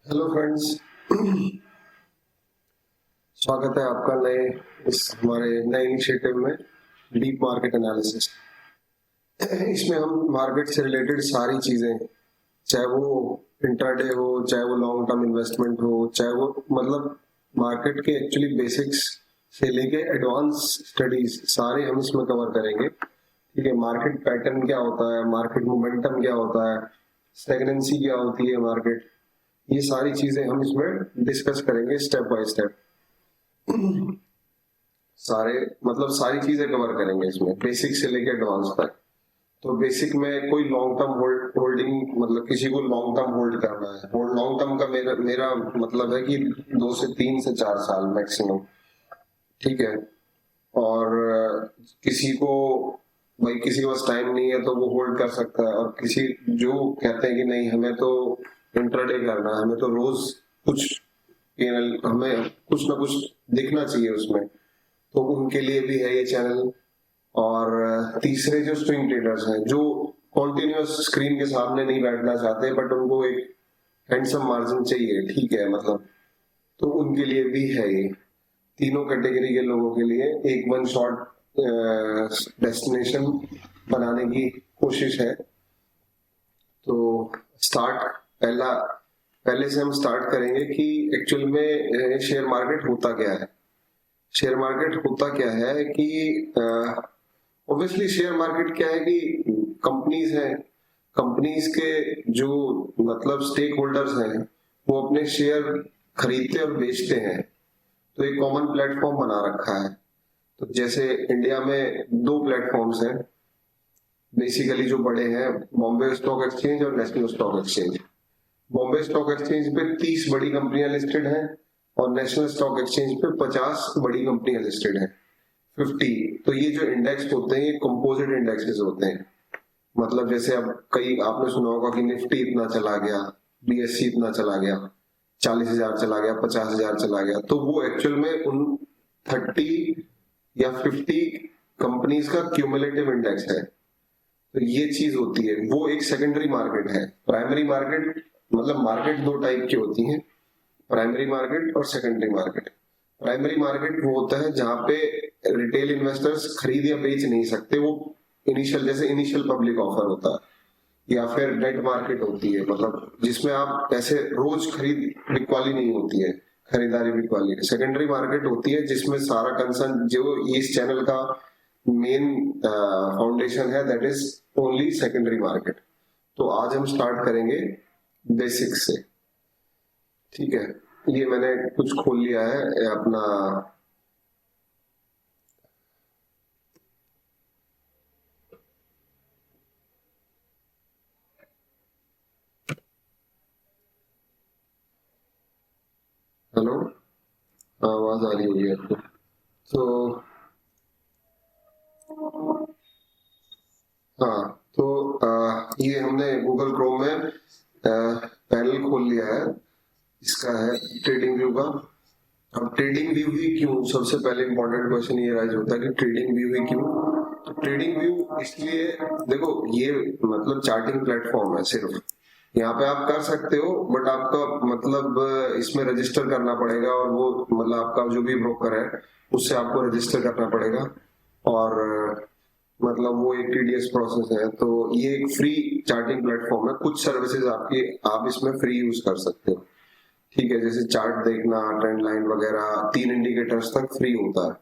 Hello friends. स्वागत है आपका नए इस हमारे नए इनिशिएटिव में डीप मार्केट एनालिसिस। इसमें हम मार्केट से रिलेटेड सारी चीजें, चाहे वो इंट्राडे हो, चाहे वो लॉन्ग टर्म इन्वेस्टमेंट हो, चाहे वो मतलब मार्केट के एक्चुअली बेसिक्स से लेके एडवांस स्टडीज, सारे हम इसमें कवर करेंगे। ठीक है, मार्केट पैटर्न क्या होता है, मार्केट मोमेंटम क्या होता है, स्टेगनेंसी क्या होती है मार्केट, ये सारी चीजें हम इसमें डिस्कस करेंगे स्टेप बाय स्टेप। सारे मतलब सारी चीजें कवर करेंगे इसमें, बेसिक से लेके एडवांस तक। तो बेसिक में कोई लॉन्ग टर्म होल्डिंग, मतलब किसी को लॉन्ग टर्म होल्ड करना है, और लॉन्ग टर्म का मेरा मेरा मतलब है कि 2 से 3 से 4 साल मैक्सिमम। ठीक है। और किसी को भाई किसी के पास टाइम नहीं है तो वो होल्ड कर सकता है, और किसी जो कहते हैं कि नहीं हमें तो इंट्राडे करना है, हमें तो रोज कुछ हमें कुछ ना कुछ दिखना चाहिए उसमें, तो उनके लिए भी है ये चैनल। और तीसरे जो स्विंग ट्रेडर्स हैं, जो कॉन्टिन्यूअस स्क्रीन के सामने नहीं बैठना चाहते बट उनको एक हैंडसम मार्जिन चाहिए, ठीक है मतलब, तो उनके लिए भी है ये। तीनों कैटेगरी के लोगों के लिए एक वन शॉट डेस्टिनेशन बनाने की कोशिश है। तो स्टार्ट पहला पहले से हम स्टार्ट करेंगे कि एक्चुअल में शेयर मार्केट होता क्या है। शेयर मार्केट होता क्या है कि ऑब्वियसली शेयर मार्केट क्या है कि कंपनीज हैं, कंपनीज के जो मतलब स्टेक होल्डर्स हैं वो अपने शेयर खरीदते और बेचते हैं, तो एक कॉमन प्लेटफॉर्म बना रखा है। तो जैसे इंडिया में 2 प्लेटफॉर्म्स हैं बेसिकली जो बड़े हैं, बॉम्बे स्टॉक एक्सचेंज और national stock exchange. Bombay stock exchange पे 30 बड़ी कंपनियां लिस्टेड हैं और नेशनल स्टॉक एक्सचेंज पे 50 बड़ी कंपनियां लिस्टेड हैं, 50। तो ये जो इंडेक्स होते हैं ये कंपोजिट इंडेक्सेस होते हैं। मतलब जैसे अब कई आपने सुना होगा कि निफ्टी इतना चला गया, बीएससी इतना चला गया, 40,000 चला गया, 50,000 चला गया, तो वो एक्चुअल में उन 30 या 50 कंपनीज का क्यूमुलेटिव इंडेक्स है। तो ये चीज होती है, वो एक सेकेंडरी मार्केट है। प्राइमरी मार्केट मतलब मार्केट 2 टाइप की होती है, प्राइमरी मार्केट और सेकेंडरी मार्केट। प्राइमरी मार्केट वो होता है जहां पे रिटेल इन्वेस्टर्स खरीद या बेच नहीं सकते, वो इनिशियल जैसे इनिशियल पब्लिक ऑफर होता है, या फिर डेट मार्केट होती है, मतलब जिसमें आप ऐसे रोज खरीद बिक वाली नहीं होती है, खरीदारी बिक वाली। सेकेंडरी मार्केट होती है जिसमें सारा कंसर्न जो इस चैनल का मेन फाउंडेशन है, that is only secondary market. तो आज हम स्टार्ट करेंगे बेसिक्स से। ठीक है, ये मैंने कुछ खोल लिया है अपना हेलो, आवाज आ रही होगी आपको। तो हाँ, तो ये हमने गूगल क्रोम में पैनल खोल लिया है, इसका है ट्रेडिंग व्यू का। अब ट्रेडिंग व्यू ही क्यों, सबसे पहले इंपॉर्टेंट क्वेश्चन ये राइज होता है कि ट्रेडिंग व्यू ही क्यों। तो ट्रेडिंग व्यू इसलिए, देखो ये मतलब चार्टिंग प्लेटफॉर्म है सिर्फ, यहाँ पे आप कर सकते हो बट आपका मतलब इसमें रजिस्टर करना पड़ेगा, और वो मतलब आपका जो भी ब्रोकर है उससे आपको रजिस्टर करना पड़ेगा, और मतलब वो एक टीडीएस प्रोसेस है। तो ये एक फ्री चार्टिंग प्लेटफॉर्म है, कुछ सर्विसेज आपकी आप इसमें फ्री यूज कर सकते हो। ठीक है, जैसे चार्ट देखना, ट्रेंड लाइन वगैरह, 3 इंडिकेटर्स तक फ्री होता है।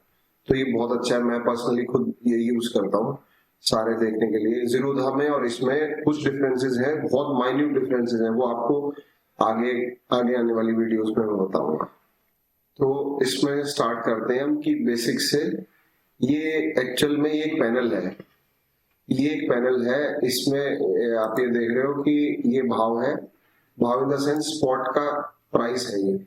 तो ये बहुत अच्छा है, मैं पर्सनली खुद ये यूज करता हूँ सारे देखने के लिए। जीरोधा में और इसमें कुछ डिफरेंसेस हैं, बहुत माइन्यूट डिफरेंसेस हैं, वो आपको आगे आगे आने वाली वीडियोस में मैं बताऊंगा। तो इसमें स्टार्ट करते हैं हम कि बेसिक से। ये एक्चुअल में ये एक पैनल है, ये एक पैनल है, इसमें आप ये देख रहे हो कि ये भाव है, भाव इन द सेंस स्पॉट का प्राइस है, ये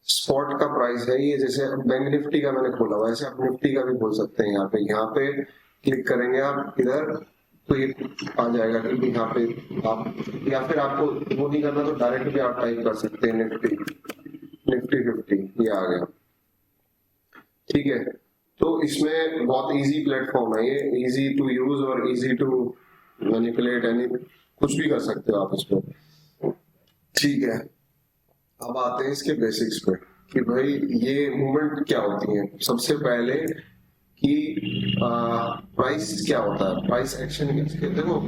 स्पॉट का प्राइस है। ये जैसे बैंक निफ्टी का मैंने खोला हुआ है, ऐसे आप निफ्टी का भी खोल सकते हैं। यहाँ पे क्लिक करेंगे आप इधर, तो ये आ जाएगा कि यहाँ पे आप, या फिर आपको वो नहीं करना तो डायरेक्ट भी आप टाइप कर सकते हैं निफ्टी, निफ्टी 50, ये आ गया। ठीक है, तो इसमें बहुत इजी प्लेटफॉर्म है, ये इजी टू यूज और इजी टू मैनिपुलेट, यानी कुछ भी कर सकते हो आप इसमें। ठीक है, अब आते हैं इसके बेसिक्स पे कि भाई ये मूवमेंट क्या होती है। सबसे पहले कि प्राइस क्या होता है, प्राइस एक्शन के देखो,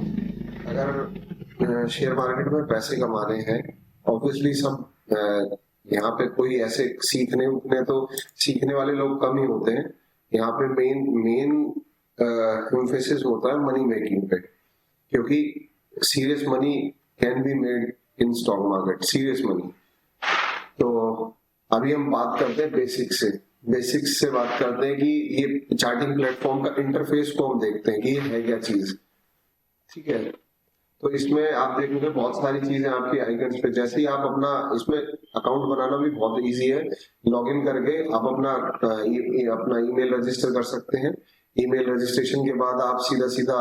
अगर शेयर मार्केट में पैसे कमाने हैं, ऑब्वियसली सब यहाँ पे कोई ऐसे सीखने उठने तो सीखने वाले लोग कम ही होते हैं। यहाँ पे मेन मेन एम्फेसिस होता है मनी मेकिंग पे, क्योंकि serious money can be made in stock market, serious money. तो अभी हम बात करते हैं बेसिक्स से बात करते हैं कि ये चार्टिंग प्लेटफॉर्म का इंटरफेस को हम देखते हैं कि ये है क्या चीज। ठीक है, तो इसमें आप देखेंगे बहुत सारी चीजें आपकी आइकन्स पे, जैसे ही आप अपना इसमें अकाउंट बनाना भी बहुत इजी है। लॉगिन करके आप अपना ईमेल रजिस्टर कर सकते हैं। ईमेल रजिस्ट्रेशन के बाद आप सीधा सीधा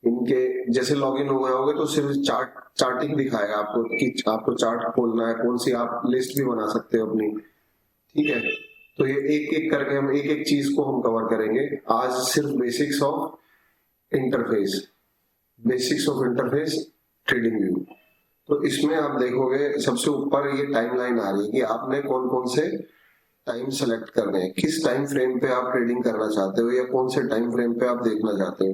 इनके जैसे लॉगिन हो गए होगे तो सिर्फ चार्टिंग दिखाएगा आपको कि आपको चार्ट खोलना है, कौन सी आप लिस्ट भी बना सकते हो अपनी। ठीक है, तो ये एक एक करके हम एक एक चीज को हम कवर करेंगे आज। सिर्फ basics of interface, trading view. तो इसमें आप देखोगे सबसे ऊपर ये टाइमलाइन आ रही है कि आपने कौन कौन से टाइम सेलेक्ट करने हैं, किस टाइम फ्रेम पे आप ट्रेडिंग करना चाहते हो या कौन से टाइम फ्रेम पे आप देखना चाहते हो।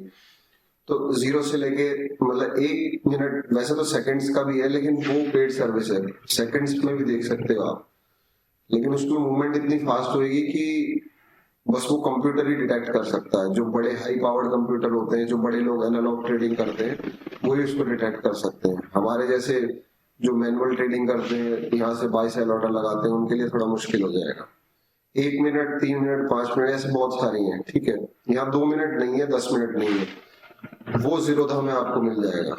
तो 0 से लेके मतलब 1 मिनट, वैसे तो सेकंड्स का भी है लेकिन वो पेड सर्विस है, सेकंड्स में भी देख सकते हो आप, लेकिन उसमें मूवमेंट इतनी फास्ट होगी कि बस वो कंप्यूटर ही डिटेक्ट कर सकता है। जो बड़े हाई पावर्ड कंप्यूटर होते हैं, जो बड़े लोग एनालॉग ट्रेडिंग करते हैं, वही उसको डिटेक्ट कर सकते हैं। हमारे जैसे जो मैनुअल ट्रेडिंग करते हैं, यहाँ से बाय सेल ऑर्डर लगाते हैं, उनके लिए थोड़ा मुश्किल हो जाएगा। 1 मिनट, 3 मिनट, 5 मिनट ऐसे बहुत सारी हैं। ठीक है, यहाँ 2 मिनट नहीं है, 10 मिनट नहीं है, वो जीरोधा में आपको मिल जाएगा,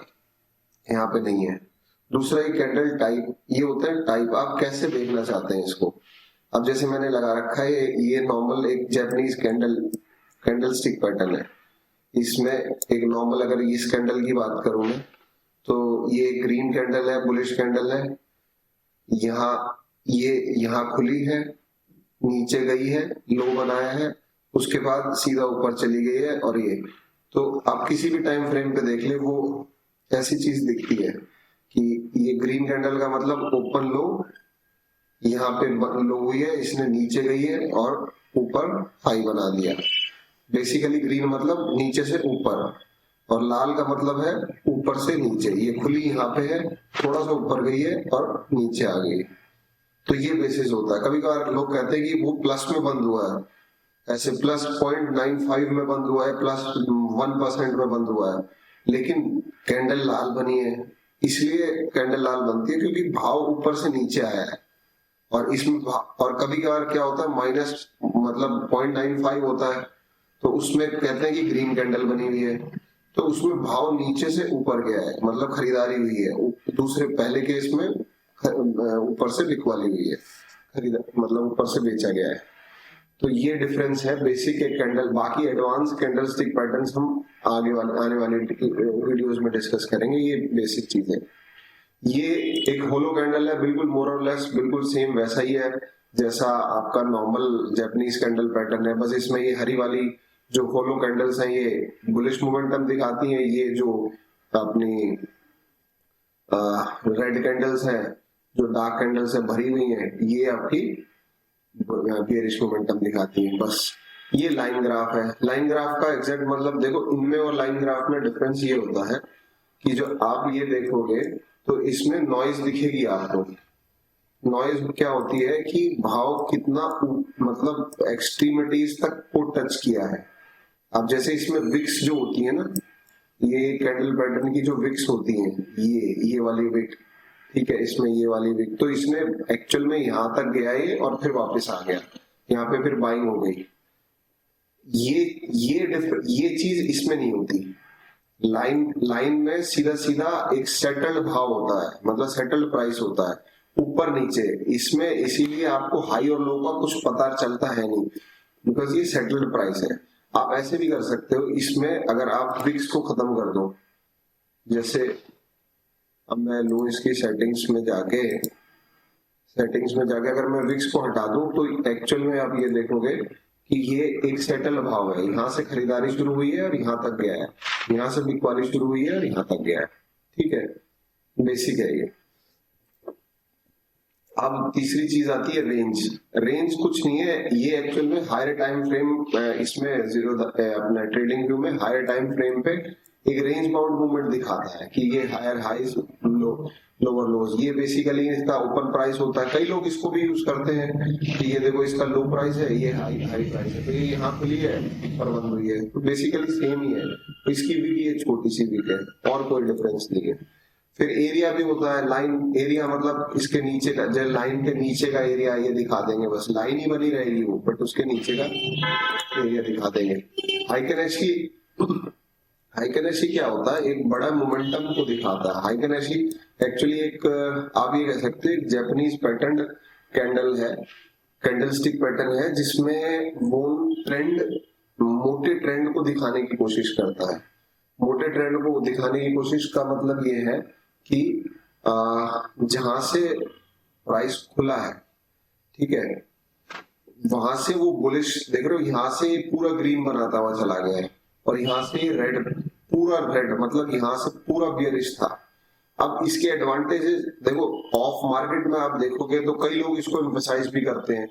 यहाँ पे नहीं है। दूसरा ये कैंडल टाइप, ये होता है टाइप, आप कैसे देखना चाहते हैं इसको। अब जैसे मैंने लगा रखा है ये नॉर्मल एक जैपनीज कैंडल स्टिक पैटर्न है। इसमें एक नॉर्मल, अगर इस कैंडल की बात करूं मैं, तो ये ग्रीन कैंडल है, बुलिश कैंडल है। यहाँ खुली है, नीचे गई है, लो बनाया है, उसके बाद सीधा ऊपर चली गई है। और ये तो आप किसी भी टाइम फ्रेम पे देख ले, वो ऐसी चीज दिखती है कि ये ग्रीन कैंडल का मतलब ओपन लो, यहाँ पे लो हुई है, इसने नीचे गई है और ऊपर हाई बना दिया। बेसिकली ग्रीन मतलब नीचे से ऊपर, और लाल का मतलब है ऊपर से नीचे। ये खुली यहाँ पे है, थोड़ा सा ऊपर गई है और नीचे आ गई। तो ये बेसिस होता है। कभी कभार लोग कहते हैं कि वो प्लस में बंद हुआ है, ऐसे प्लस 0.95 में बंद हुआ है, प्लस 1% में बंद हुआ है, लेकिन कैंडल लाल बनी है। इसलिए कैंडल लाल बनती है क्योंकि भाव ऊपर से नीचे आया है। और इसमें और कभी कभार क्या होता है, माइनस मतलब 0.95 होता है, तो उसमें कहते हैं कि ग्रीन कैंडल बनी हुई है, तो उसमें भाव नीचे से ऊपर गया है, मतलब खरीदारी हुई है। दूसरे पहले केस में ऊपर से बिकवाली हुई है, मतलब ऊपर से बेचा गया है। तो ये डिफरेंस है बेसिक एक कैंडल। बाकी एडवांस कैंडल स्टिक पैटर्न्स हम आने वाले वीडियोस में डिस्कस करेंगे। ये बेसिक चीज है। ये एक होलो कैंडल है, बिल्कुल मोर और लेस बिल्कुल सेम वैसा ही है जैसा आपका नॉर्मल जापानीज कैंडल पैटर्न है। बस इसमें ये हरी वाली जो होलो कैंडल्स हैं ये बुलिश मोमेंटम दिखाती हैं, ये जो अपनी रेड कैंडल्स हैं जो डार्क कैंडल से भरी हुई हैं, ये आपकी बेयरिश मोमेंटम दिखाती है। बस ये लाइन ग्राफ है। लाइन ग्राफ का एग्जैक्ट मतलब देखो, इनमें और लाइन ग्राफ में डिफरेंस ये होता है कि जो आप ये देखोगे तो इसमें नॉइज दिखेगी आपको। नॉइज क्या होती है कि भाव कितना मतलब एक्सट्रीमिटीज तक को टच किया है। अब जैसे इसमें विक्स जो होती है ना, ये कैंडल पैटर्न की जो विक्स होती है, ये वाली विक, ठीक है, इसमें ये वाली विक, तो इसमें एक्चुअल में यहां तक गया ये और फिर वापस आ गया, यहाँ पे फिर बाइंग हो गई। ये चीज इसमें नहीं होती। लाइन में सीधा सीधा एक सेटल्ड भाव होता है, मतलब सेटल्ड प्राइस होता है ऊपर नीचे। इसमें इसीलिए आपको हाई और लो का कुछ पता चलता है नहीं, बिकॉज ये सेटल्ड प्राइस है। आप ऐसे भी कर सकते हो, इसमें अगर आप विक्स को खत्म कर दो, जैसे अब मैं लू इसकी सेटिंग्स में जाके अगर मैं विक्स को हटा दूं तो एक्चुअल में आप ये देखोगे कि ये एक सेटल भाव है। यहाँ से खरीदारी शुरू हुई है और यहाँ तक गया है, यहाँ से बिकवाली शुरू हुई है और यहाँ तक गया है। ठीक है, बेसिक है ये। अब तीसरी चीज आती है रेंज। रेंज कुछ नहीं है, ये एक्चुअल में हायर टाइम फ्रेम, इसमें जीरो अपना ट्रेडिंग व्यू में हायर टाइम फ्रेम पे एक रेंज बाउंड मूवमेंट दिखाता है कि ये higher highs, low lower lows. ये बेसिकली इसका ओपन प्राइस होता है। कई लोग इसको भी यूज करते हैं कि ये देखो इसका लो प्राइस है, ये हाई हाई प्राइस है, तो ये यहाँ खुली है पर बंद हुई है, तो बेसिकली सेम ही है। इसकी भी ये छोटी सी भी है और कोई डिफरेंस नहीं है। फिर एरिया भी होता है, लाइन एरिया मतलब इसके नीचे का, जब लाइन के नीचे का एरिया ये दिखा देंगे, बस लाइन ही बनी रहेगी वो, बट उसके नीचे का एरिया दिखा देंगे। हाइकेनेसी, हाइकेनेसी क्या होता है, एक बड़ा मोमेंटम को दिखाता है। हाइकेनेसी एक्चुअली एक, आप ये कह सकते हैं जैपनीज पैटर्न कैंडल है, कैंडलस्टिक पैटर्न है, जिसमें वो ट्रेंड, मोटे ट्रेंड को दिखाने की कोशिश करता है। मोटे ट्रेंड को दिखाने की कोशिश का मतलब ये है कि जहां से प्राइस खुला है, ठीक है, वहां से वो बुलिश, देख रहे हो, यहाँ से पूरा ग्रीन बनाता हुआ चला गया है और यहाँ से रेड, पूरा रेड, मतलब यहाँ से पूरा बियरिश था। अब इसके एडवांटेजेस देखो, ऑफ मार्केट में आप देखोगे तो कई लोग इसको एम्फसाइज भी करते हैं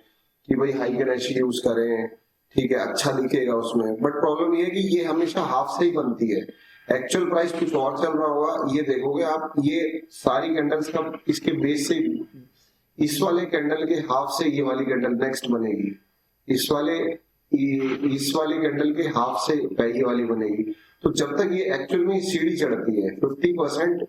कि भाई हाइकेनेसी यूज करें, ठीक है, अच्छा दिखेगा उसमें, बट प्रॉब्लम ये है कि ये हमेशा हाफ से ही बनती है। एक्चुअल प्राइस कुछ और चल रहा होगा, ये देखोगे आप, ये सारी कैंडल्स का इसके बेस से, इस वाले कैंडल के हाफ से ये वाली कैंडल नेक्स्ट बनेगी, इस वाली कैंडल के हाफ से ये वाली बनेगी। तो जब तक ये एक्चुअल में सीढ़ी चढ़ती है 50%,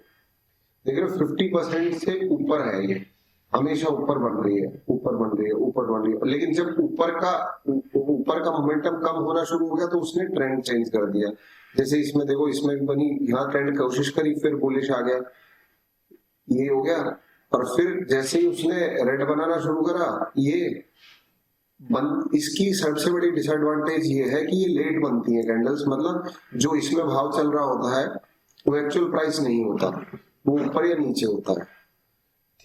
देख रहे हो 50% से ऊपर है, ये हमेशा ऊपर बन रही है, ऊपर बन रही है, ऊपर बन रही है, लेकिन जब ऊपर का मोमेंटम कम होना शुरू हो गया तो उसने ट्रेंड चेंज कर दिया। जैसे इसमें देखो, इसमें भी बनी, यहाँ ट्रेंड कोशिश करी, फिर बुलिश आ गया, ये हो गया, और फिर जैसे ही उसने रेड बनाना शुरू करा, ये इसकी सबसे बड़ी डिसएडवांटेज ये है कि ये लेट बनती है कैंडल्स, मतलब जो इसमें भाव चल रहा होता है वो एक्चुअल प्राइस नहीं होता, वो ऊपर या नीचे होता है,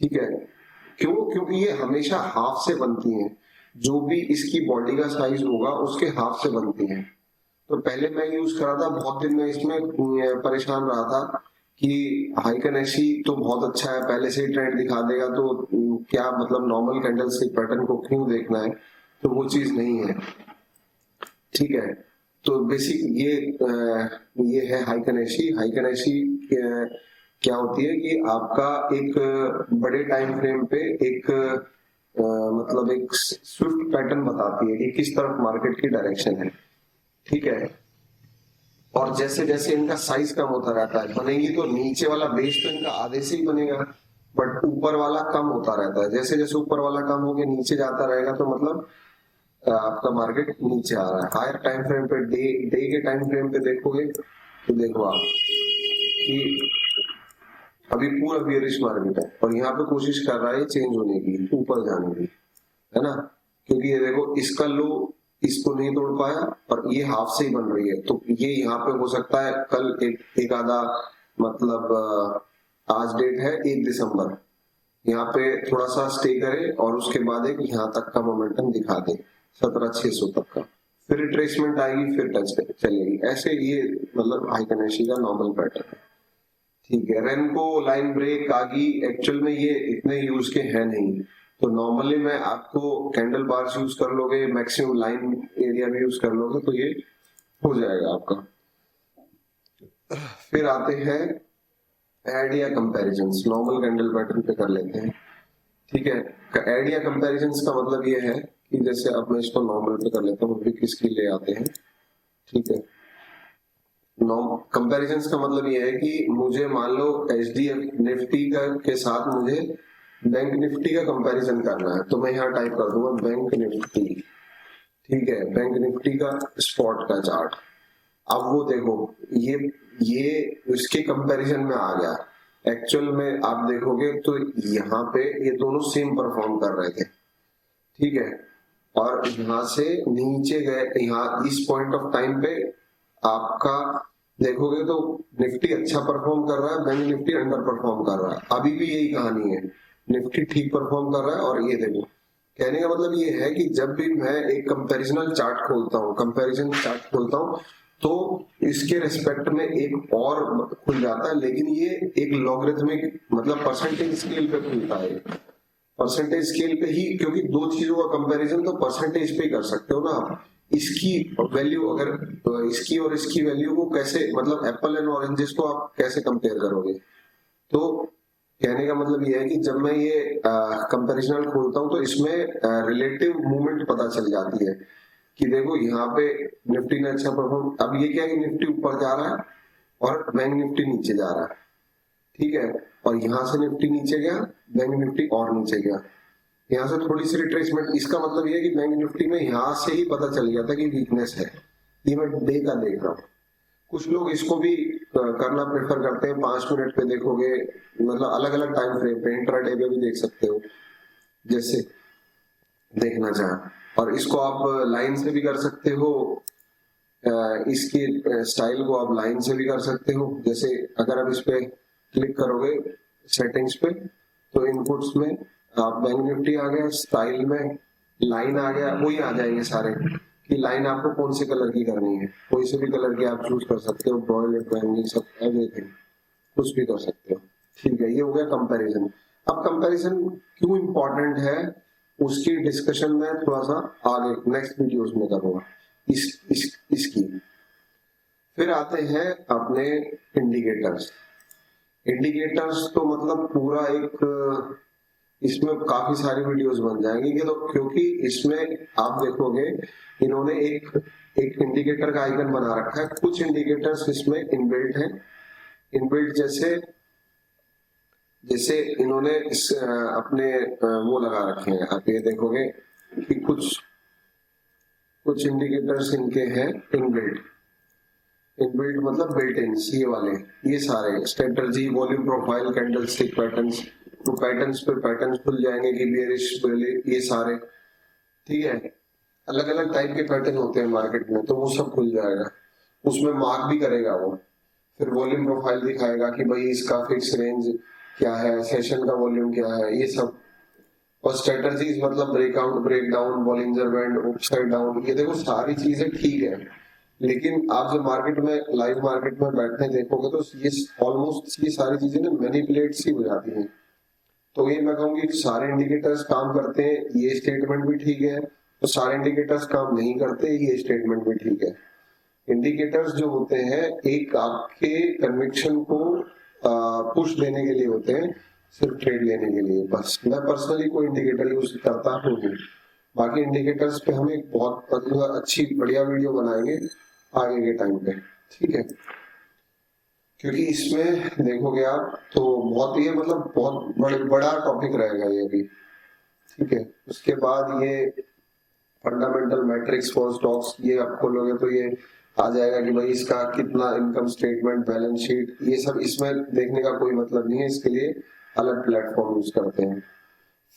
ठीक है। क्यों? क्योंकि ये हमेशा हाफ से बनती हैं, जो भी इसकी बॉडी का साइज होगा उसके हाफ से बनती हैं। तो पहले मैं यूज करा था, बहुत दिन में इसमें परेशान रहा था कि हाइकेनेसी तो बहुत अच्छा है, पहले से ही ट्रेंड दिखा देगा, तो क्या मतलब नॉर्मल कैंडल से पैटर्न को क्यों देखना है, तो वो चीज नहीं है, ठीक है। तो बेसिक ये है हाइकेनेसी। हाइकेनेसी क्या होती है कि आपका एक बड़े टाइम फ्रेम पे एक मतलब एक स्विफ्ट पैटर्न बताती है कि किस तरफ मार्केट की डायरेक्शन है, ठीक है। और जैसे जैसे इनका साइज कम होता रहता है, बनेगी तो नीचे वाला बेस तो इनका आधे से ही बनेगा, बट ऊपर वाला कम होता रहता है। जैसे जैसे ऊपर वाला कम होके नीचे जाता रहेगा, तो मतलब आपका मार्केट नीचे आ रहा है। हायर टाइम फ्रेम पे, डे के टाइम फ्रेम पे देखोगे तो देखो आप कि अभी पूरा बियरिश मार्केट है और यहाँ पे कोशिश कर रहा है चेंज होने की, ऊपर जाने की, है ना, क्योंकि ये देखो इसका लो इसको नहीं तोड़ पाया और ये हाफ से ही बन रही है, तो ये यहाँ पे हो सकता है कल एक आधा, मतलब आज डेट है 1 दिसंबर, यहाँ पे थोड़ा सा स्टे करे और उसके बाद एक यहाँ तक का मोमेंटम दिखा दे 17,600 तक का, फिर रिट्रेसमेंट आएगी, फिर टच चलेगी, ऐसे ये मतलब हाइकेनेसी का नॉर्मल पैटर्न है, ठीक है। रेनको लाइन ब्रेक आगी एक्चुअल में ये इतने यूज के हैं नहीं, तो नॉर्मली मैं आपको कैंडल बार्स यूज कर लोगे, मैक्सिमम लाइन एरिया भी यूज कर लोगे, तो ये हो जाएगा आपका। फिर आते हैं एड या कंपैरिजंस, नॉर्मल कैंडल पैटर्न पे कर लेते हैं, ठीक है। एड या कंपैरिजंस का मतलब ये है कि जैसे अब मैं इसको नॉर्मल पे कर लेता हूँ, किसकी ले आते हैं, ठीक है। कंपैरिजंस का मतलब ये है कि मुझे मान लो एचडीएफ निफ्टी का के साथ मुझे बैंक निफ्टी का कंपैरिजन करना है, तो मैं यहाँ टाइप कर दूंगा बैंक निफ्टी, ठीक है, बैंक निफ्टी का स्पॉट का चार्ट। अब वो देखो, ये उसके कंपैरिजन में आ गया, एक्चुअल में आप देखोगे तो यहाँ पे ये दोनों सेम परफॉर्म कर रहे थे, ठीक है, और यहाँ से नीचे गए, यहाँ इस पॉइंट ऑफ टाइम पे आपका देखोगे तो निफ्टी अच्छा परफॉर्म कर रहा है, बैंक निफ्टी अंडर परफॉर्म कर रहा है, अभी भी यही कहानी है, निफ्टी ठीक परफॉर्म कर रहा है। और ये देखो, कहने का मतलब ये है कि जब भी मैं एक कंपैरिजनल चार्ट खोलता हूँ, कंपैरिजन चार्ट खोलता हूँ, तो इसके रिस्पेक्ट में एक और खुल जाता है, लेकिन ये एक लॉगरिथमिक मतलब परसेंटेज स्केल पे खुलता है, परसेंटेज स्केल पे ही, क्योंकि दो चीजों का कंपैरिजन तो परसेंटेज पे ही कर सकते हो ना आप। इसकी वैल्यू अगर इसकी और इसकी वैल्यू को कैसे, मतलब एप्पल एंड ऑरेंजेस को आप कैसे कंपेयर करोगे। तो कहने का मतलब ये है कि जब मैं ये कंपैरिजनल खोलता हूँ तो इसमें रिलेटिव मूवमेंट पता चल जाती है कि देखो यहाँ पे निफ्टी ने अच्छा परफॉर्म, अब ये क्या है कि निफ्टी ऊपर जा रहा है और बैंक निफ्टी नीचे जा रहा है, ठीक है, और यहां से निफ्टी नीचे गया, बैंक निफ्टी और नीचे गया, यहाँ से थोड़ी सी रिट्रेसमेंट, इसका मतलब ये है कि बैंक निफ्टी में यहाँ से ही पता चल गया था कि वीकनेस है। ये मैं डे का देख रहा हूँ। कुछ लोग इसको भी करना प्रेफर करते हैं, 5 मिनट पे देखोगे, मतलब अलग अलग टाइम फ्रेम पे, इंट्राडे पे भी देख सकते हो जैसे देखना चाहे, और इसको आप लाइन से भी कर सकते हो। इसकी स्टाइल को आप लाइन से भी कर सकते हो, जैसे अगर आप इस पे क्लिक करोगे सेटिंग्स पे तो इनपुट्स में आप बैंक निफ्टी आ गया, स्टाइल में लाइन आ गया, वही आ जाएंगे सारे कि लाइन आपको कौन से कलर की करनी है, कोई से भी कलर की आप चूज कर सकते हो, ब्रॉयलेट बैंगनी सब एवरीथिंग कुछ भी कर सकते हो। ठीक है, ये हो गया कंपैरिजन। अब कंपैरिजन क्यों इंपॉर्टेंट है उसकी डिस्कशन में थोड़ा सा आगे नेक्स्ट वीडियोस में करूंगा इसकी। फिर आते हैं अपने इंडिकेटर्स। इंडिकेटर्स तो मतलब पूरा एक, इसमें काफी सारी वीडियोस बन जाएंगी कि, तो क्योंकि इसमें आप देखोगे इन्होंने एक एक इंडिकेटर का आइकन बना रखा है, कुछ इंडिकेटर्स इसमें इनबिल्ट है। इनबिल्ट जैसे जैसे इन्होंने अपने वो लगा रखे हैं, आप ये देखोगे कि कुछ कुछ इंडिकेटर्स इनके हैं इनबिल्ट। इनबिल्ट मतलब बिल्ट इन, ये वाले, ये सारे strategy, volume profile, candlestick patterns, तो पैटर्न्स पे पैटर्न्स खुल जाएंगे कि बेरिश बुलिश, ये सारे, ठीक है, अलग अलग टाइप के पैटर्न होते हैं मार्केट में, तो वो सब खुल जाएगा, उसमें मार्क भी करेगा वो। फिर वॉल्यूम प्रोफाइल दिखाएगा कि भाई इसका फिक्स रेंज क्या है, सेशन का वॉल्यूम क्या है, ये सब। और स्ट्रेटजीज मतलब breakout, break down, Bollinger band, upside down, ये देखो सारी चीजें ठीक है, लेकिन आप जब मार्केट में, लाइव मार्केट में बैठने देखोगे तो ये ऑलमोस्ट ये सारी चीजें ना मैनिपुलेट सी हो जाती हैं। तो ये मैं कहूंगी सारे इंडिकेटर्स काम करते हैं, ये स्टेटमेंट भी ठीक है, तो सारे इंडिकेटर्स काम नहीं करते, ये स्टेटमेंट भी ठीक है। इंडिकेटर्स जो होते हैं एक आपके कन्विक्शन को पुश देने के लिए होते हैं, सिर्फ ट्रेड लेने के लिए बस। मैं पर्सनली कोई इंडिकेटर यूज करता हूँ नहीं। बाकी इंडिकेटर्स पे हम एक बहुत मतलब अच्छी बढ़िया वीडियो बनाएंगे आगे के टाइम पे, ठीक है, क्योंकि इसमें देखोगे आप तो बहुत ही मतलब बहुत बड़ा टॉपिक रहेगा ये भी, ठीक है। उसके बाद ये फंडामेंटल मैट्रिक्स फॉर स्टॉक्स, ये आप खोलोगे तो ये आ जाएगा कि भाई इसका कितना इनकम स्टेटमेंट, बैलेंस शीट, ये सब इसमें देखने का कोई मतलब नहीं है, इसके लिए अलग प्लेटफॉर्म यूज करते हैं।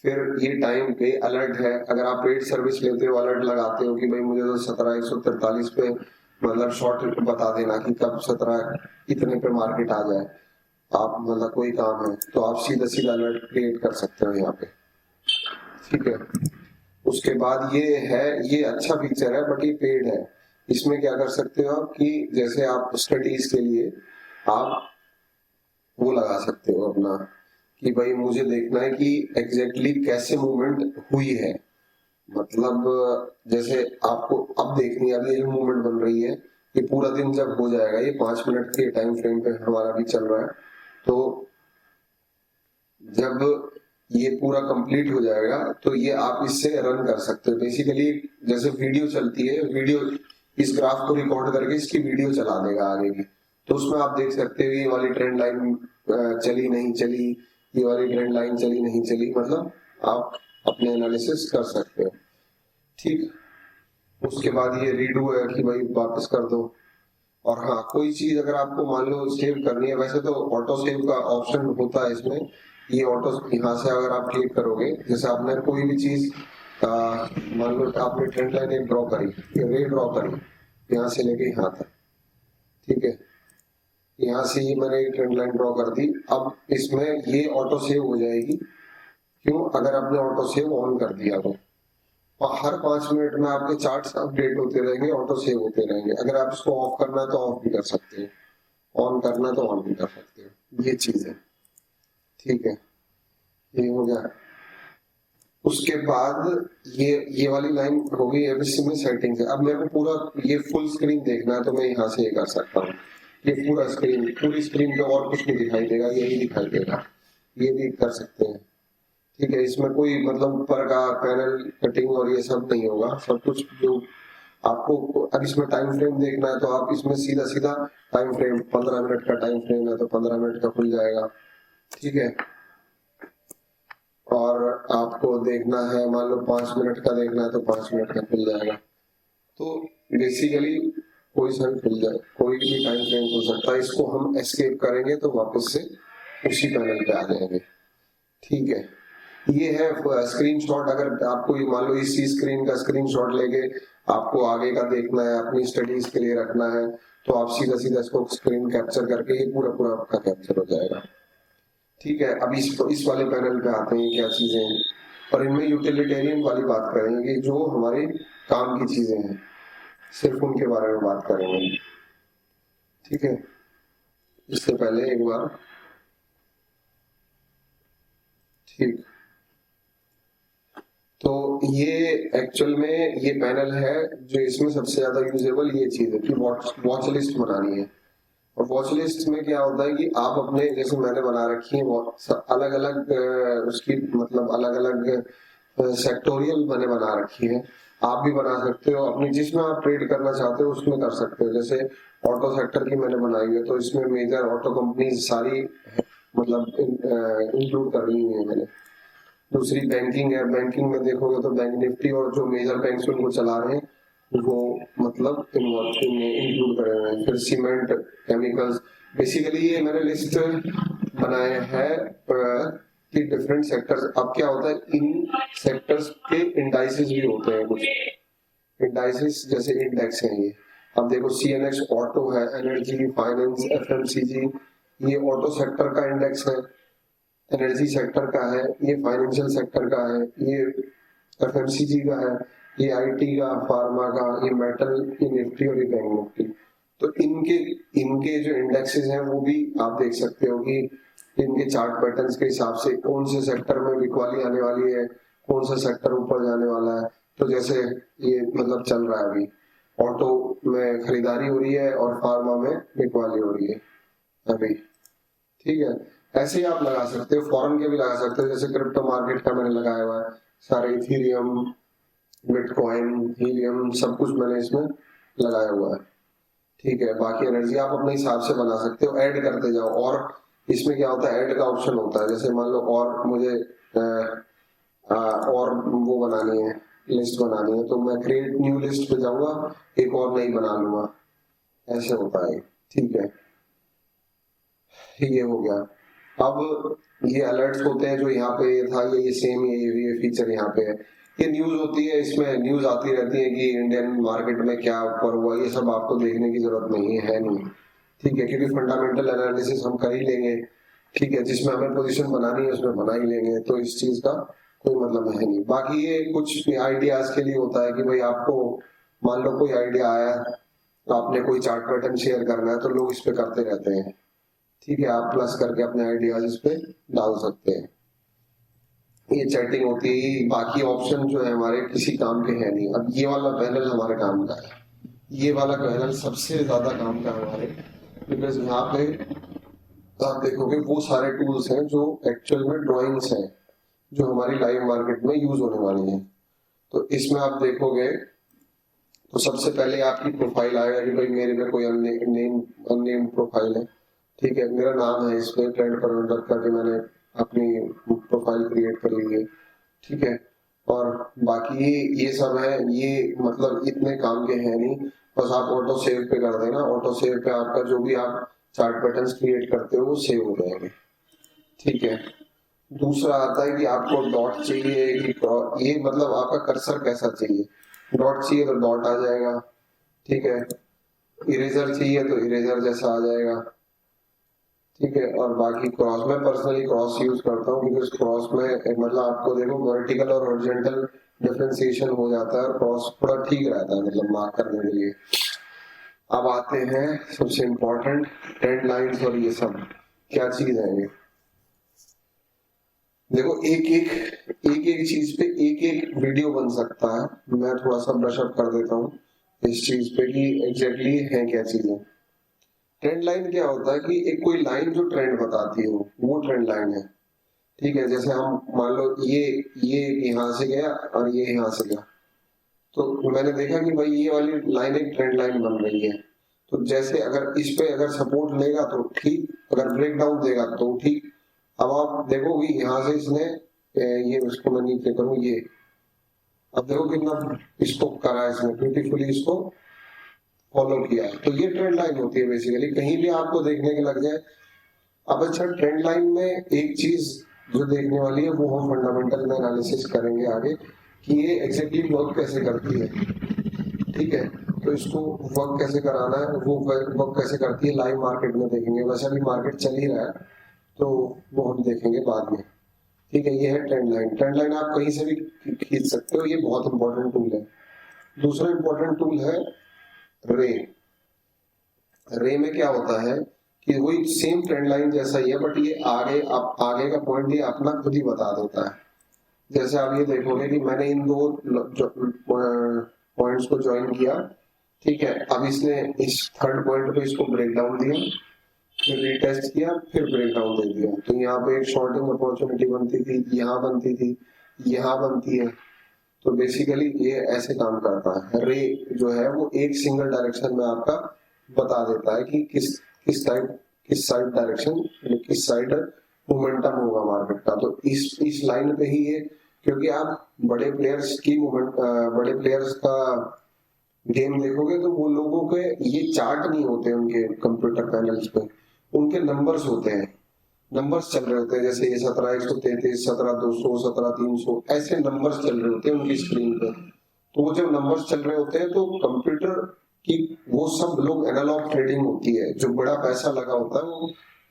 फिर ये टाइम पे अलर्ट है, अगर आप पेड सर्विस लेते हो अलर्ट लगाते हो कि भाई मुझे तो 17,143 पे मतलब शॉर्ट बता देना कि कब 17 इतने पे मार्केट आ जाए, आप मतलब कोई काम है तो आप सीधा सीधा अलर्ट क्रिएट कर सकते हो यहाँ पे, ठीक है। उसके बाद ये है, ये अच्छा फीचर है बट ये पेड है। इसमें क्या कर सकते हो आप कि जैसे आप स्टडीज के लिए आप वो लगा सकते हो अपना कि भाई मुझे देखना है कि एग्जैक्टली कैसे मूवमेंट हुई है, मतलब जैसे आपको अब देखनी है, अभी ये मूवमेंट बन रही है, ये पूरा दिन जब हो जाएगा, ये 5 मिनट के टाइम फ्रेम पे हमारा भी चल रहा है, तो जब ये पूरा कंप्लीट हो जाएगा तो ये आप इससे रन कर सकते हो। बेसिकली जैसे वीडियो चलती है, वीडियो इस ग्राफ को रिकॉर्ड करके इसकी वीडियो चला देगा आगे की, तो उसमें आप देख सकते हो ये वाली ट्रेंड लाइन चली नहीं चली, ये वाली ट्रेंड लाइन चली नहीं चली, मतलब आप अपने एनालिसिस कर सकते हो, ठीक। उसके बाद ये रीडू है कि भाई वापस कर दो। और हाँ, कोई चीज अगर आपको मान लो सेव करनी है, वैसे तो ऑटो सेव का ऑप्शन होता है इसमें, ये ऑटो यहाँ से अगर आप क्लिक करोगे, जैसे आपने कोई भी चीज मान लो आपने ट्रेंड लाइन एक ड्रॉ करी, रे ड्रॉ करी यहाँ से लेके यहाँ तक, ठीक है, यहाँ से ही मैंने एक ट्रेंड लाइन ड्रॉ कर दी। अब इसमें ये ऑटो सेव हो जाएगी, क्यों, अगर आपने ऑटो सेव ऑन कर दिया तो हर 5 मिनट में आपके चार्ट्स अपडेट होते रहेंगे, ऑटो सेव होते रहेंगे। अगर आप इसको ऑफ करना है तो ऑफ भी कर सकते हो, ऑन करना है तो ऑन भी कर सकते हो, ये चीज है, ठीक है। ये हो गया। उसके बाद ये वाली लाइन हो गई एमएससी में सेटिंग है। अब मेरे को पूरा ये फुल स्क्रीन देखना है तो मैं यहाँ से ये कर सकता हूँ। ये पूरा स्क्रीन, पूरी स्क्रीन पे और कुछ नहीं दिखाई देगा, यही दिखाई देगा, ये भी कर सकते हैं। ठीक है, इसमें कोई मतलब ऊपर का पैनल कटिंग और ये सब नहीं होगा, सब कुछ जो आपको। अब इसमें टाइम फ्रेम देखना है तो आप इसमें सीधा सीधा टाइम फ्रेम, 15 मिनट का टाइम फ्रेम है तो 15 मिनट का खुल जाएगा। ठीक है, और आपको देखना है मान लो 5 मिनट का देखना है तो 5 मिनट का खुल जाएगा। तो बेसिकली कोई सा भी खुल जाए, कोई भी टाइम फ्रेम खुल सकता है। इसको हम एस्केप करेंगे तो वापस से उसी पैनल पे आ जाएंगे। ठीक है, ये है स्क्रीनशॉट। अगर आपको ये मान लो इसी स्क्रीन का स्क्रीनशॉट लेके आपको आगे का देखना है, अपनी स्टडीज के लिए रखना है, तो आप सीधा सीधा इसको स्क्रीन कैप्चर करके ये पूरा पूरा आपका कैप्चर हो जाएगा। ठीक है, अब इस वाले पैनल पे आते हैं क्या चीजें हैं, और इनमें यूटिलिटेरियन वाली बात करेंगे, जो हमारे काम की चीजें हैं, सिर्फ उनके बारे में बात करेंगे। ठीक है, इससे पहले एक बार, ठीक, तो ये एक्चुअल में ये पैनल है जो इसमें सबसे ज्यादा यूजेबल ये चीज है कि वॉच लिस्ट बनानी है। और वॉच लिस्ट में क्या होता है कि आप अपने, जैसे मैंने बना रखी है अलग अलग उसकी मतलब अलग अलग सेक्टोरियल मैंने बना रखी है। आप भी बना सकते हो अपनी, जिसमें आप ट्रेड करना चाहते हो उसमें कर सकते हो। जैसे ऑटो सेक्टर की मैंने बनाई है तो इसमें मेजर ऑटो कंपनीज सारी मतलब इंक्लूड कर ली है मैंने। दूसरी बैंकिंग है, बैंकिंग में देखोगे तो बैंक निफ्टी और जो मेजर बैंक उनको चला रहे हैं वो मतलब इंक्लूड करे हुए हैं। फिर सीमेंट, केमिकल्स, बेसिकली ये मैंने लिस्ट बनाए हैं कि डिफरेंट सेक्टर्स। अब क्या होता है, इन सेक्टर्स के इंडाइसेस भी होते हैं कुछ इंडाइसेस, जैसे इंडेक्स है ये। अब देखो सीएनएक्स ऑटो है, एनर्जी, फाइनेंस, एफएमसीजी, ये ऑटो सेक्टर का इंडेक्स है। एनर्जी सेक्टर का है, ये फाइनेंशियल सेक्टर का है, ये एफएमसीजी का है, ये आईटी का, फार्मा का, ये मेटल, ये निफ्टी और ये बैंक निफ्टी। तो इनके इनके जो इंडेक्सेस हैं वो भी आप देख सकते हो कि इनके चार्ट पैटर्न्स के हिसाब से कौन से सेक्टर में बिकवाली आने वाली है, कौन सा सेक्टर ऊपर जाने वाला है। तो जैसे ये मतलब चल रहा है अभी, ऑटो में खरीदारी हो रही है और फार्मा में बिकवाली हो रही है अभी। ठीक है, ऐसे ही आप लगा सकते हो, फॉरेन के भी लगा सकते हो। जैसे क्रिप्टो मार्केट का मैंने लगाया हुआ है, सारे इथेरियम, बिटकॉइन, हीलियम, सब कुछ मैंने इसमें लगाया हुआ है। ठीक है, बाकी एनर्जी आप अपने हिसाब से बना सकते हो, ऐड करते जाओ। और इसमें क्या होता है, ऐड का ऑप्शन होता है। जैसे मान लो और मुझे और वो बनानी है, लिस्ट बनानी है, तो मैं क्रिएट न्यू लिस्ट पे जाऊंगा, एक और नई बना लूंगा, ऐसे होता है। ठीक है, ये हो गया। अब ये अलर्ट्स होते हैं जो यहाँ पे ये था, ये सेम ये फीचर यहाँ पे है। ये न्यूज होती है, इसमें न्यूज आती रहती है कि इंडियन मार्केट में क्या ऊपर हुआ, ये सब आपको देखने की जरूरत नहीं है नहीं। ठीक है, क्योंकि फंडामेंटल एनालिसिस हम कर ही लेंगे। ठीक है, जिसमें हमें पोजीशन बनानी है उसमें बना ही लेंगे, तो इस चीज का कोई मतलब है नहीं। बाकी ये कुछ आइडियाज के लिए होता है कि भाई आपको मान लो कोई आइडिया आया तो आपने कोई चार्ट पैटर्न शेयर करना है, तो लोग इस पे करते रहते हैं। ठीक है, आप प्लस करके अपने आइडियाज इस पे डाल सकते हैं। ये चैटिंग होती है, बाकी ऑप्शन जो है हमारे किसी काम के है नहीं। अब ये वाला पैनल हमारे काम का है, ये वाला पैनल सबसे ज्यादा काम का है हमारे, बिकॉज यहाँ पे आप देखोगे वो सारे टूल्स हैं जो एक्चुअल में ड्राइंग्स हैं जो हमारी लाइव मार्केट में यूज होने वाली हैं। तो इसमें आप देखोगे तो सबसे पहले आपकी प्रोफाइल आएगा कि भाई मेरे में कोई अननेम प्रोफाइल है। ठीक है, मेरा नाम है इसमें ट्रेंड प्रबंधक करके मैंने अपनी प्रोफाइल क्रिएट कर ली है। ठीक है, और बाकी ये सब है, ये मतलब इतने काम के हैं नहीं। बस आप ऑटो सेव पे कर देना, ऑटो सेव पे आपका जो भी आप चार्ट पैटर्न्स क्रिएट करते हो वो सेव हो जाएंगे। ठीक है, दूसरा आता है कि आपको डॉट चाहिए कि ये मतलब आपका कर्सर कैसा चाहिए। डॉट चाहिए तो डॉट आ जाएगा। ठीक है, इरेजर चाहिए तो इरेजर जैसा आ जाएगा। ठीक है, और बाकी क्रॉस, मैं पर्सनली क्रॉस यूज करता हूँ क्योंकि क्रॉस में मतलब आपको देखो वर्टिकल और हॉरिजॉन्टल डिफरेंशिएशन हो जाता है और क्रॉस थोड़ा ठीक रहता है मतलब मार्क करने के लिए। अब आते हैं सबसे इम्पोर्टेंट ट्रेंड लाइंस, और ये सब क्या चीज है ये। देखो एक एक चीज पे एक एक वीडियो बन सकता है। मैं थोड़ा सा ब्रश अप कर देता हूँ इस चीज पे कि एग्जैक्टली है क्या चीजें। ट्रेंड लाइन क्या होता है कि एक कोई लाइन जो ट्रेंड बताती हो वो ट्रेंड लाइन है। ठीक है, जैसे हम मान लो ये यहाँ से गया और ये यहाँ से गया, तो मैंने देखा कि भाई ये वाली लाइन एक ट्रेंड लाइन बन रही है। तो जैसे अगर इस पे अगर सपोर्ट लेगा तो ठीक, अगर ब्रेक डाउन देगा तो ठीक। अब आप देखोगे यहाँ से इसने ये उसको मैं नीचे करूँ ये, अब देखो कितना इसको करा है इसने, ब्यूटीफुली इसको फॉलो किया है। तो ये ट्रेंड लाइन होती है बेसिकली, कहीं भी आपको देखने के लग जाए। अब अच्छा, ट्रेंड लाइन में एक चीज जो देखने वाली है वो हम फंडामेंटल में एनालिसिस करेंगे आगे कि ये एग्जैक्टली वर्क कैसे करती है। ठीक है, तो इसको वर्क कैसे कराना है, वो वर्क कैसे करती है लाइव मार्केट में देखेंगे। वैसे अभी मार्केट चल ही रहा है तो वो हम देखेंगे बाद में। ठीक है, ये है ट्रेंड लाइन। ट्रेंड लाइन आप कहीं से भी खींच सकते हो, ये बहुत इंपॉर्टेंट टूल है। दूसरा इंपॉर्टेंट टूल है रे। रे में क्या होता है कि वही सेम ट्रेंड लाइन जैसा ही है, बट ये आगे आप आगे का पॉइंट ये अपना खुद ही बता देता है। जैसे आप ये देखोगे कि मैंने इन दो पॉइंट्स को ज्वाइन किया। ठीक है, अब इसने इस थर्ड पॉइंट पे इसको ब्रेक डाउन दिया, फिर रीटेस्ट किया, फिर ब्रेक डाउन दे दिया। तो यहाँ पे एक शॉर्टिंग अपॉर्चुनिटी बनती थी, यहाँ बनती थी, यहाँ बनती है। तो बेसिकली ये ऐसे काम करता है। रे जो है वो एक सिंगल डायरेक्शन में आपका बता देता है कि किस साइड डायरेक्शन, किस साइड मोमेंटम होगा मार्केट का। तो इस लाइन पे ही ये, क्योंकि आप बड़े प्लेयर्स का गेम देखोगे तो वो लोगों के ये चार्ट नहीं होते उनके कंप्यूटर पैनल्स पे, उनके नंबर्स होते हैं। नंबर्स चल रहे होते हैं, जैसे ये 17 133, 17 200, 17 300, ऐसे नंबर्स चल रहे होते हैं उनकी स्क्रीन पे। तो वो जब नंबर्स चल रहे होते हैं तो कंप्यूटर की वो सब लोग एनालॉग ट्रेडिंग होती है, जो बड़ा पैसा लगा होता है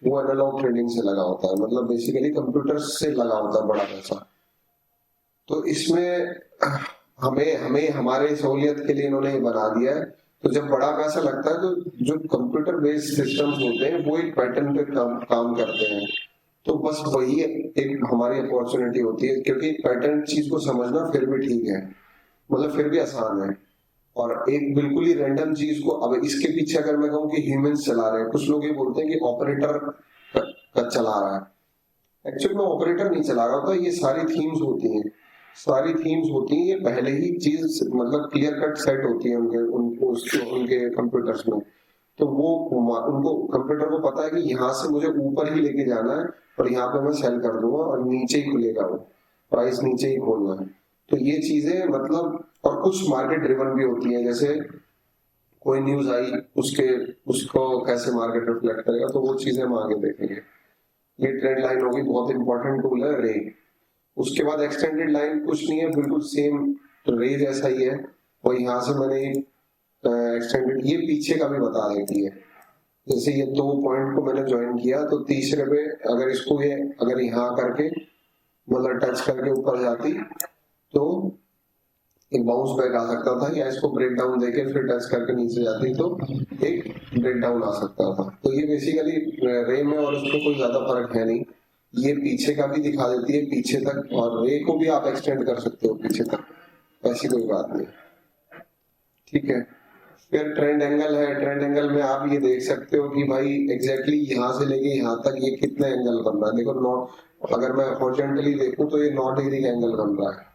वो एनालॉग ट्रेडिंग से लगा होता है, मतलब बेसिकली कंप्यूटर से लगा होता है बड़ा पैसा। तो इसमें हमें हमें हमारे सहूलियत के लिए इन्होंने ये बना दिया है। तो जब बड़ा पैसा लगता है तो जो कंप्यूटर बेस्ड सिस्टम्स होते हैं वो एक पैटर्न पे काम करते हैं। तो बस वही एक हमारी अपॉर्चुनिटी होती है, क्योंकि पैटर्न चीज को समझना फिर भी ठीक है, मतलब फिर भी आसान है। और एक बिल्कुल ही रैंडम चीज को, अब इसके पीछे अगर मैं कहूँ कि ह्यूमंस चला रहे हैं, कुछ लोग ये बोलते हैं कि ऑपरेटर का चला रहा है। एक्चुअली में ऑपरेटर नहीं चला रहा होता, ये सारी थीम्स होती हैं, सारी थीम्स होती हैं, ये पहले ही चीज मतलब क्लियर कट सेट होती है उनके कंप्यूटर्स में। तो वो उनको कंप्यूटर को पता है कि यहाँ से मुझे ऊपर ही लेके जाना है और यहाँ पे मैं सेल कर दूंगा और नीचे ही खुलेगा, वो प्राइस नीचे ही खोलना है। तो ये चीजें मतलब, और कुछ मार्केट ड्रिवन भी होती है, जैसे कोई न्यूज आई उसके उसको कैसे मार्केट रिफ्लेक्ट करेगा, तो वो चीजें हम आगे देखेंगे। ये ट्रेंड लाइन होगी, बहुत इंपॉर्टेंट टूल है रे। उसके बाद एक्सटेंडेड लाइन कुछ नहीं है, बिल्कुल सेम रे जैसा ही है। और यहाँ से मैंने एक्सटेंडेड ये पीछे का भी बता देती है। जैसे ये दो पॉइंट को मैंने ज्वाइन किया तो तीसरे पे अगर इसको ये अगर यहाँ करके मतलब टच करके ऊपर जाती तो एक बाउंस बैक आ सकता था, या इसको ब्रेक डाउन देके फिर टच करके नीचे जाती तो एक ब्रेक डाउन आ सकता था। तो ये बेसिकली रे में और उसमें कोई ज्यादा फर्क है नहीं। ये पीछे का भी दिखा देती है पीछे तक, और रे को भी आप एक्सटेंड कर सकते हो पीछे तक, ऐसी कोई बात नहीं। ठीक है, फिर ट्रेंड एंगल है। ट्रेंड एंगल में आप ये देख सकते हो कि भाई एग्जैक्टली यहाँ से लेके यहाँ तक ये कितने एंगल बन रहा है। देखो नॉट, अगर मैं हॉरिजॉन्टली देखूं तो ये 9 डिग्री का एंगल बन रहा है।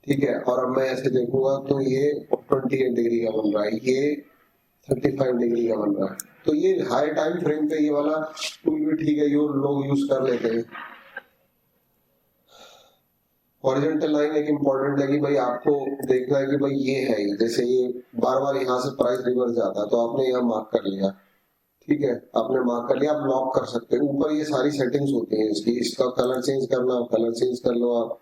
ठीक है, और अब मैं ऐसे देखूंगा तो ये 28 डिग्री का बन रहा है, ये 35 डिग्री का बन रहा है। तो ये हाई टाइम फ्रेम पे ये वाला टूल भी ठीक है, ये लोग यूज कर लेते हैं। हॉरिजॉन्टल लाइन एक इंपॉर्टेंट है कि भाई आपको देखना है कि भाई ये है, जैसे ये बार बार यहाँ से प्राइस रिवर्स जाता है तो आपने यहाँ मार्क कर लिया। ठीक है, आपने मार्क कर लिया, आप लॉक कर सकते हैं। ऊपर ये सारी सेटिंग्स होती है इसकी, इसका कलर चेंज करना हो कलर चेंज कर लो आप।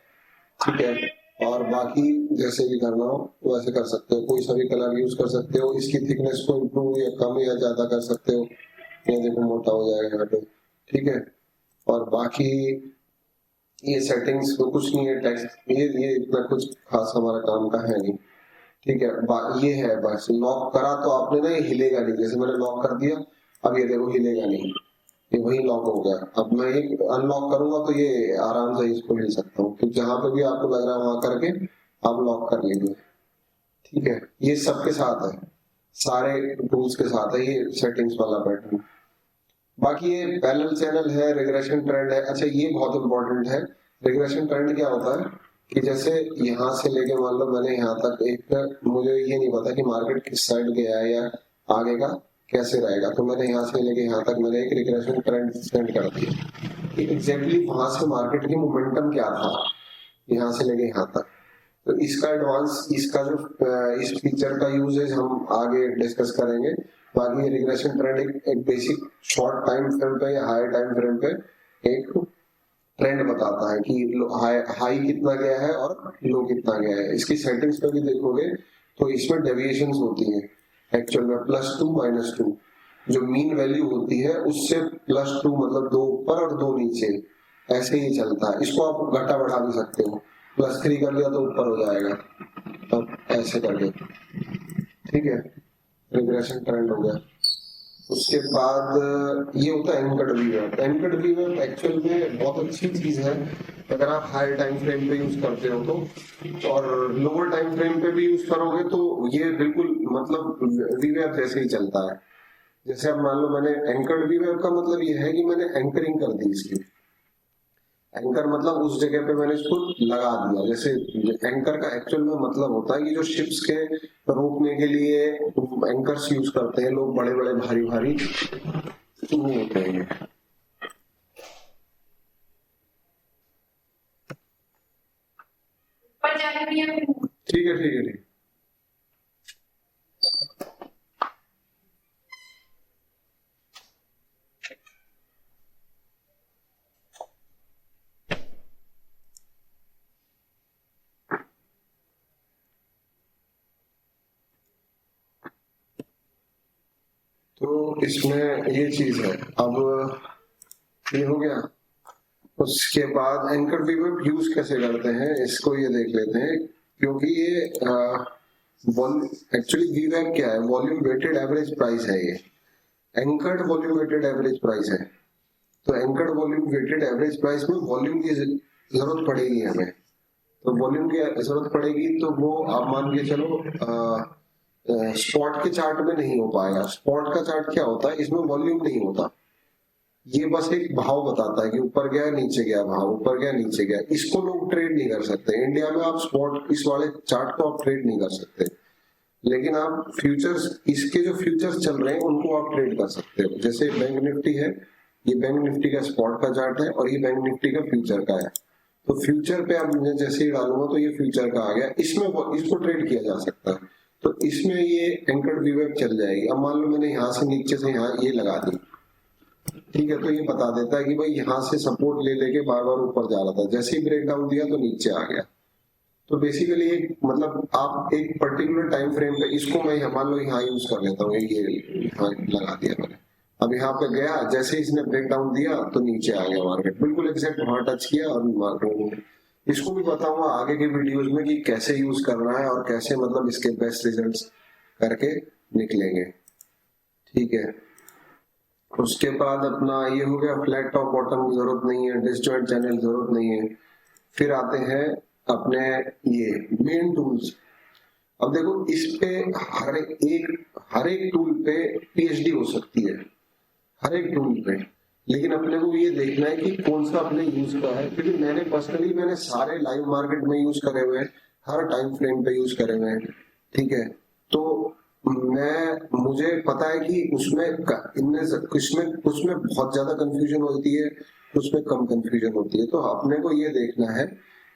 ठीक है, और बाकी जैसे भी करना हो वैसे कर सकते हो, कोई सा भी कलर यूज कर सकते हो। इसकी थिकनेस को इम्प्रूव या कम या ज्यादा कर सकते हो, ये देखो मोटा हो जाएगा यहाँ पे। ठीक है, और बाकी ये सेटिंग्स को कुछ नहीं है, टेक्स्ट ये इतना कुछ खास हमारा काम का है नहीं। ठीक है, ये है बस। लॉक करा तो आपने ना, ये हिलेगा नहीं, जैसे मैंने लॉक कर दिया अब ये देखो हिलेगा नहीं, ये वही लॉक हो गया। अब मैं ये अनलॉक करूंगा तो ये आराम से इसको हिल सकता हूँ, क्योंकि जहां पे भी आपको लग रहा है वहां करके आप लॉक कर लीजिए। ठीक है, ये सबके साथ है, सारे टूल्स के साथ है ये सेटिंग्स वाला पैटर्न। बाकी ये पैरेलल चैनल है, रिग्रेशन ट्रेंड है। अच्छा, ये बहुत इंपॉर्टेंट है। रिग्रेशन ट्रेंड क्या होता है कि जैसे यहाँ से लेके मान लो मैंने यहाँ तक एक, मुझे ये नहीं पता कि मार्केट किस साइड गया है या आगे का कैसे रहेगा, तो मैंने यहाँ से लेके यहाँ तक मैंने एक रिग्रेशन ट्रेंड सेंड कर दिया कि एग्जैक्टली वहां से मार्केट की मोमेंटम क्या था यहाँ से लेके यहाँ तक। तो इसका एडवांस, इसका जो इस फीचर का यूजेज हम आगे डिस्कस करेंगे। बाकी रिग्रेशन ट्रेंड एक बेसिक शॉर्ट टाइम फ्रेम पे या हाई टाइम फ्रेम पे एक ट्रेंड बताता है कि हाई कितना गया है और लो कितना गया है। इसकी सेटिंग्स पे भी देखोगे तो इसमें डेविएशंस होती हैं एक्चुअल में, +2 -2 जो मीन वैल्यू होती है उससे +2 मतलब 2 ऊपर और 2 नीचे, ऐसे ही चलता है। इसको आप घटा बढ़ा भी सकते हो, +3 कर लिया तो ऊपर हो जाएगा, अब ऐसे करके। ठीक है, रिग्रेशन ट्रेंड हो गया। उसके बाद ये होता है एंकर्ड वीवर। एंकर्ड वीवर एक्चुअल में बहुत अच्छी चीज है अगर आप हायर टाइम फ्रेम पे यूज करते हो तो, और लोअर टाइम फ्रेम पे भी यूज करोगे तो ये बिल्कुल मतलब वीवर जैसे ही चलता है। जैसे अब मान लो मैंने एंकर्ड वीवर का मतलब ये है कि मैंने एंकरिंग कर दी इसकी। एंकर मतलब उस जगह पे मैंने इसको लगा दिया। जैसे एंकर का एक्चुअल में मतलब होता है कि जो शिप्स के रोकने के लिए एंकर्स यूज करते हैं लोग, बड़े बड़े भारी भारी, तो वो होते हैं। ठीक है ठीक है ठीक। तो इसमें ये चीज है। अब ये हो गया। उसके बाद एंकर वीवर यूज कैसे करते हैं इसको ये देख लेते हैं, क्योंकि ये एक्चुअली वीवर क्या है, वॉल्यूम वेटेड एवरेज प्राइस है ये। Anchored volume weighted average price है। तो anchored volume weighted average price में वॉल्यूम की जरूरत पड़ेगी हमें। तो वॉल्यूम की जरूरत पड़ेगी तो वो आप मान के चलो स्पॉट के चार्ट में नहीं हो पाएगा। स्पॉट का चार्ट क्या होता है, इसमें वॉल्यूम नहीं होता, ये बस एक भाव बताता है कि ऊपर गया नीचे गया, भाव ऊपर गया नीचे गया। इसको लोग ट्रेड नहीं कर सकते इंडिया में। आप स्पॉट इस वाले चार्ट को आप ट्रेड नहीं कर सकते, लेकिन आप फ्यूचर्स, इसके जो फ्यूचर्स चल रहे हैं उनको आप ट्रेड कर सकते हो। जैसे बैंक निफ्टी है, ये बैंक निफ्टी का स्पॉट का चार्ट है और ये बैंक निफ्टी का फ्यूचर का है। तो फ्यूचर पे अब मैं जैसे ही डालूंगा तो ये फ्यूचर का आ गया, इसमें इसको ट्रेड किया जा सकता है। तो इसमें ये एंकर्ड वीवर चल जाएगी। अब मान लो मैंने यहाँ से नीचे से यहाँ ये लगा दी, ठीक है, तो ये बता देता है कि भाई यहाँ से सपोर्ट ले लेके बार बार ऊपर जा रहा था, जैसे ही ब्रेक डाउन दिया तो नीचे आ गया। तो बेसिकली एक मतलब आप एक पर्टिकुलर टाइम फ्रेम पे, इसको मैं मान लो यहाँ यूज कर लेता हूँ, ये यहाँ लगा दिया मैंने। अब यहाँ पे गया, जैसे ही इसने ब्रेक डाउन दिया तो नीचे आ गया मार्केट, बिल्कुल एग्जैक्ट वहां टच किया और मार्केट। इसको भी बताऊंगा आगे के वीडियोस में कि कैसे यूज करना है और कैसे मतलब इसके बेस्ट रिजल्ट्स करके निकलेंगे। ठीक है, उसके बाद अपना ये हो गया फ्लैट टॉप बॉटम की जरूरत नहीं है, डिसजॉइंट चैनल जरूरत नहीं है। फिर आते हैं अपने ये मेन टूल्स। अब देखो इस पे हर एक टूल पे पीएचडी हो सकती है, हर एक टूल पे, लेकिन अपने को ये देखना है कि कौन सा अपने यूज का है। क्योंकि मैंने सारे लाइव मार्केट में यूज करे हुए हैं, हर टाइम फ्रेम पे यूज करे हुए हैं। ठीक है, तो मुझे पता है कि उसमें उसमें बहुत ज्यादा कंफ्यूजन होती है, उसमें कम कंफ्यूजन होती है। तो अपने को ये देखना है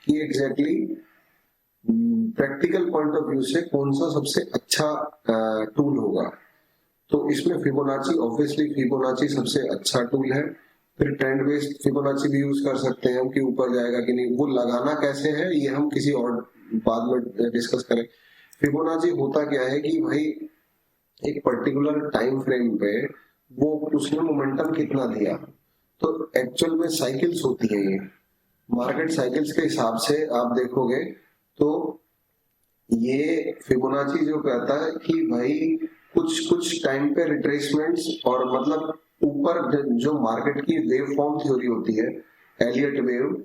कि exactly practical point of view से कौन सा सबसे अच्छा टूल होगा। तो इसमें फिबोनाची, ऑब्वियसली फिबोनाची सबसे अच्छा टूल है। फिर ट्रेंड बेस्ड फिबोनाची भी यूज कर सकते हैं हम कि ऊपर जाएगा कि नहीं। वो लगाना कैसे है ये हम किसी और बाद में डिस्कस करें। फिबोनाची होता क्या है कि भाई एक पर्टिकुलर टाइम फ्रेम पे वो उसने मोमेंटम कितना दिया, तो एक्चुअल में साइकिल्स होती है, ये मार्केट साइकिल्स के हिसाब से आप देखोगे तो ये फिबोनाची जो कहता है कि भाई कुछ कुछ टाइम पे रिट्रेसमेंट्स और मतलब ऊपर जो मार्केट की वेव फॉर्म थ्योरी होती है, एलियट वेव,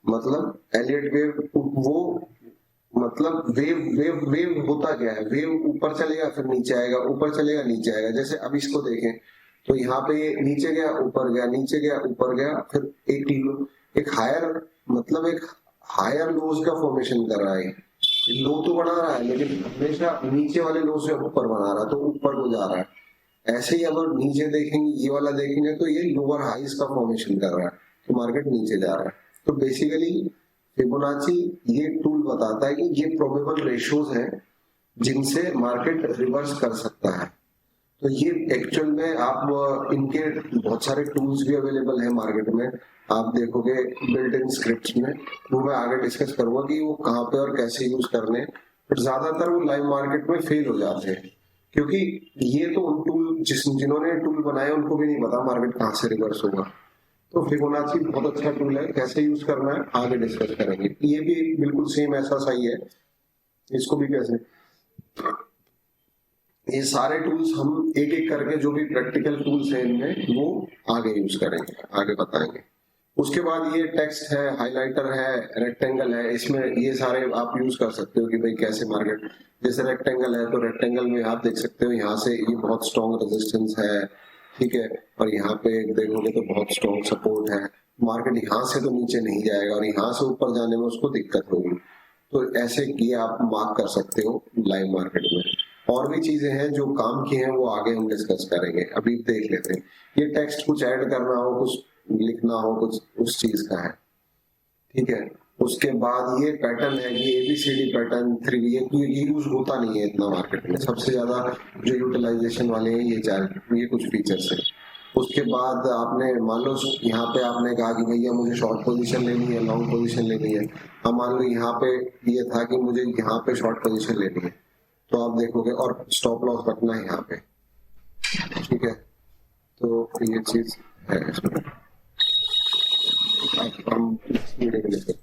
मतलब एलियट वेव वो मतलब वेव वेव वेव होता क्या है, वेव ऊपर चलेगा फिर नीचे आएगा, ऊपर चलेगा नीचे आएगा। जैसे अब इसको देखें तो यहाँ पे ये नीचे गया ऊपर गया, नीचे गया ऊपर गया, फिर एक हायर मतलब एक हायर लोज का फॉर्मेशन कर रहा है। लो तो बना रहा है लेकिन हमेशा नीचे वाले लो से ऊपर बना रहा है, तो ऊपर को जा रहा है। ऐसे ही अगर नीचे देखेंगे, ये वाला देखेंगे तो ये लोअर हाइज का फॉर्मेशन कर रहा है, तो मार्केट नीचे जा रहा है। तो बेसिकली फिबोनाची ये टूल बताता है कि ये प्रोबेबल रेशियोज हैं जिनसे मार्केट रिवर्स कर सकता है। तो ये एक्चुअल में आप इनके बहुत सारे टूल्स भी अवेलेबल है मार्केट में, आप देखोगे बिल्ट इन स्क्रिप्ट्स में, वो मैं आगे डिस्कस करूंगा कि वो कहाँ पे और कैसे यूज करने। बट ज्यादातर वो लाइव मार्केट में फेल हो जाते हैं, क्योंकि ये तो उन टूल जिन्होंने टूल बनाए उनको भी नहीं पता मार्केट कहाँ से रिवर्स होगा। तो फिबोनाची बहुत अच्छा टूल है, कैसे यूज करना है आगे डिस्कस करेंगे। ये भी बिल्कुल सेम ऐसा सही है, इसको भी कैसे, ये सारे टूल्स हम एक एक करके जो भी प्रैक्टिकल टूल्स हैं इनमें वो आगे यूज करेंगे, आगे बताएंगे। उसके बाद ये टेक्स्ट है, हाइलाइटर है, रेक्टेंगल है, इसमें ये सारे आप यूज कर सकते हो कि भाई कैसे मार्केट, जैसे रेक्टेंगल है तो रेक्टेंगल में आप देख सकते हो यहाँ से ये बहुत स्ट्रॉन्ग रेजिस्टेंस है, ठीक है, और यहाँ पे देखोगे तो बहुत स्ट्रॉन्ग सपोर्ट है। मार्केट यहाँ से तो नीचे नहीं जाएगा और यहाँ से ऊपर जाने में उसको दिक्कत होगी। तो ऐसे ये आप मार्क कर सकते हो लाइव मार्केट में। और भी चीजें हैं जो काम की हैं वो आगे हम डिस्कस करेंगे, अभी देख लेते हैं। ये टेक्स्ट कुछ ऐड करना हो, कुछ लिखना हो, कुछ उस चीज का है, ठीक है। उसके बाद ये पैटर्न है, ये एबीसीडी पैटर्न 3, ये यूज होता नहीं है इतना मार्केट में, सबसे ज्यादा जो यूटिलाइजेशन वाले हैं ये कुछ फीचर्स है। उसके बाद आपने मान लो यहाँ पे आपने कहा कि भैया मुझे शॉर्ट पोजीशन लेनी है, लॉन्ग पोजीशन लेनी है। अब मान लो यहाँ पे ये था कि मुझे यहाँ पे शॉर्ट पोजीशन लेनी है, तो आप देखोगे और स्टॉप लॉस रखना है यहाँ पे, ठीक है। तो ये चीज है इसमें। अब हम वीडियो को लेते हैं।